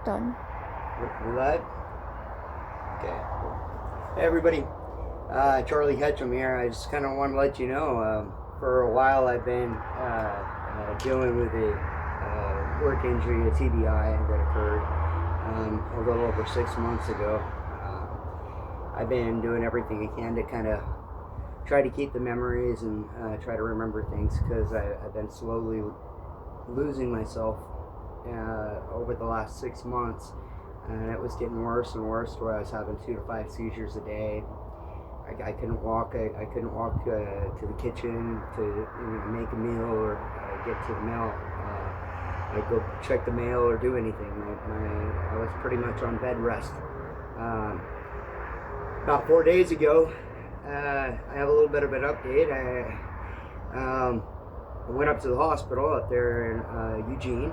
Done. We're live? Okay. Hey everybody, Charlie Ketchum here. I just kind of want to let you know, for a while I've been dealing with a work injury, a TBI that occurred a little over 6 months ago. I've been doing everything I can to kind of try to keep the memories and try to remember things, because I've been slowly losing myself over the last 6 months, and it was getting worse and worse, where I was having 2 to 5 seizures a day. I couldn't walk. I couldn't walk to the kitchen to make a meal or get to the mail. I'd go check the mail or do anything. I was pretty much on bed rest. About 4 days ago, I have a little bit of an update. I went up to the hospital up there in Eugene,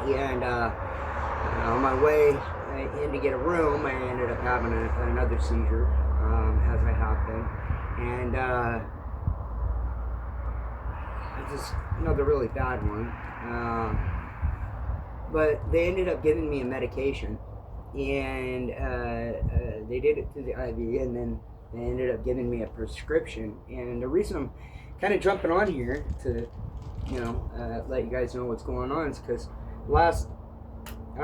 and on my way in to get a room, I ended up having another seizure, as I have been, and just another really bad one. But they ended up giving me a medication, and they did it through the IV, and then they ended up giving me a prescription. And the reason I'm kind of jumping on here to, let you guys know what's going on is because I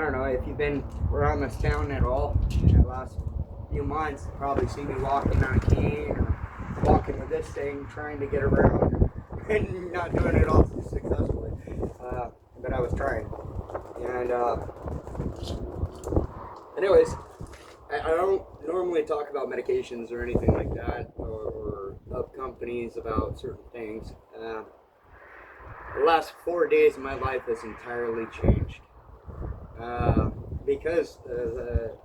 don't know if you've been around this town at all in the last few months, you've probably seen me walking on a cane or walking with this thing, trying to get around, and not doing it all too successfully. But I was trying. And anyways, I don't normally talk about medications or anything like that, or of companies about certain things. The last 4 days of my life has entirely changed, because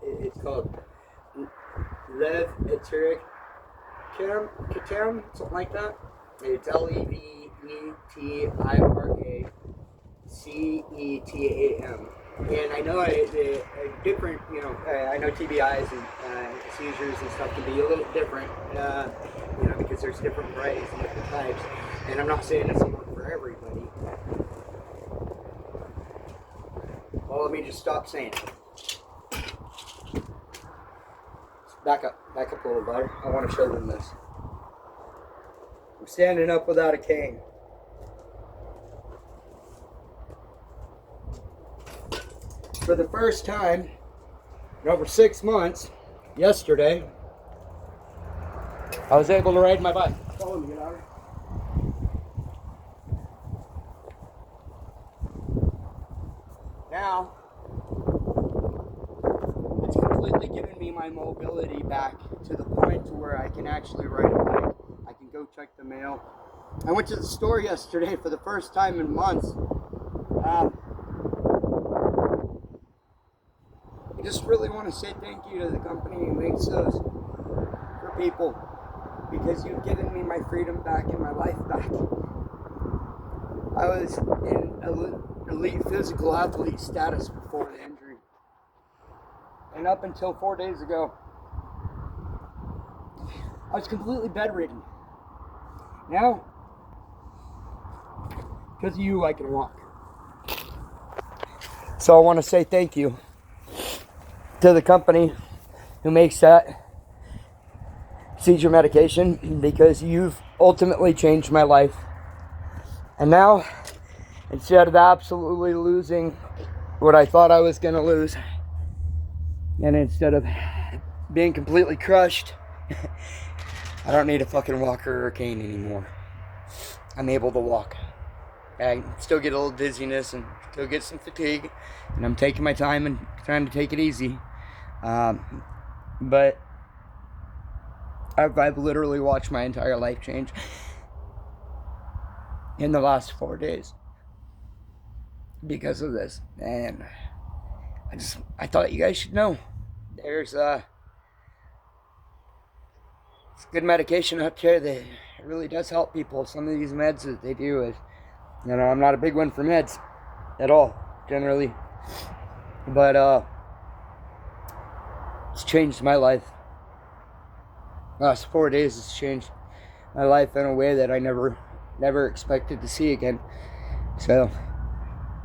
it's called LevETIRAcetam, something like that. It's LevETIRAcetam. And I know different, I know TBIs and seizures and stuff can be a little different, because there's different varieties and different types. And I'm not saying this will work for everybody. Well, let me just stop saying it. Back up a little bit. I want to show them this. I'm standing up without a cane. For the first time in over 6 months, yesterday, I was able to ride my bike. Follow me, get out. Now, it's completely given me my mobility back to the point to where I can actually ride a bike. I can go check the mail. I went to the store yesterday for the first time in months. I just really want to say thank you to the company who makes those for people, because you've given me my freedom back and my life back. I was in elite physical athlete status before the injury, and up until 4 days ago, I was completely bedridden. Now, because of you, I can walk. So I want to say thank you to the company who makes that seizure medication, because you've ultimately changed my life. And now, instead of absolutely losing what I thought I was going to lose, and instead of being completely crushed, I don't need a fucking walker or a cane anymore. I'm able to walk. I still get a little dizziness and still get some fatigue, and I'm taking my time and trying to take it easy. But I've literally watched my entire life change in the last 4 days because of this. And I thought you guys should know. There's it's good medication out there that really does help people. Some of these meds that they do is, I'm not a big one for meds at all, generally. But it's changed my life. The last 4 days has changed my life in a way that I never expected to see again. So,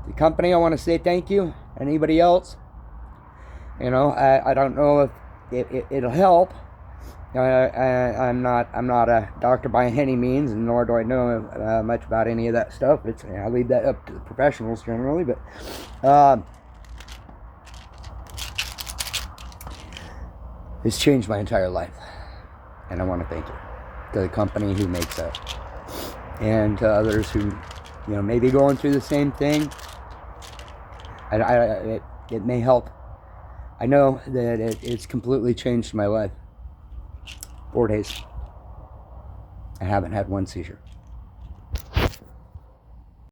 the company, I want to say thank you. Anybody else, You know, I don't know if it'll help. I'm not a doctor by any means, and nor do I know much about any of that stuff. I leave that up to the professionals generally, but it's changed my entire life, and I want to thank you to the company who makes that, and to others who, may be going through the same thing. It may help. I know that it's completely changed my life. 4 days. I haven't had one seizure.